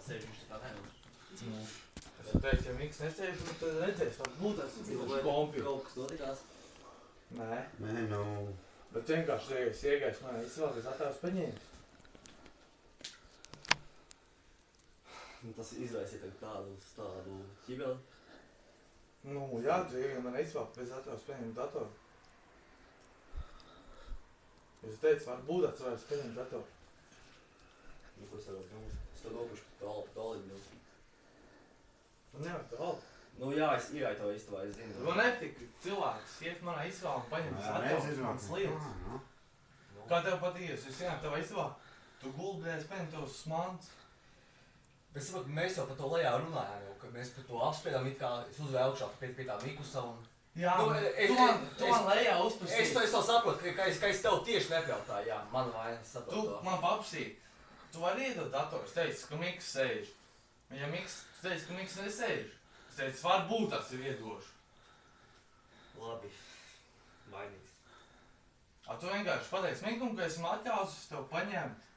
sēž, viņš tā kā nevar. Es teicu, ja Miks nesēž, tad redzēs, varbūt tas ir kompju. Kaut kas notikās. Nē. Nē, nu... Bet vienkārši iegais manā izvēlēties attēvs paņēmis. Tas izraisīja tādu ķibeli. Nu, jā, tu iegai man izvēlēt bez attēvs paņēmis datoru. Es teicu, varbūt attēvs paņēmis datoru. Nu, ko es varu domāt? Es to dokušu tāliņu. Tu nevar to valdu. Nu jā, es iegāju to istabā, es zinu. Man netika cilvēks, iet manā izvēlē un paņems attēvs manas lietas. Nu. Kā tev patījas? Es ienāk tavā izvēlē, tu guldēs, paņem tavs smants. Bet saprot, mēs jau par to lejā runājām, jau, kad mēs par to apspriedām, it kā es uzvēju augšā pie tā Mikusa un... Jā, Nu, tu man lejā uzprasīji. Es to saprotu, ka es tev tieši nepjautāju, jā, man vaina, es saprotu Tu to. man paprasīji, tu vari iedot datoru, es teicu, ka Miks sēž. Ja Miks teica, ka Miks nesēž, es teicu, varbūt tas ir iedošu. Labi, vainīgs. Tu vienkārši pateici Mikum, ka esmu atļausis tev paņemt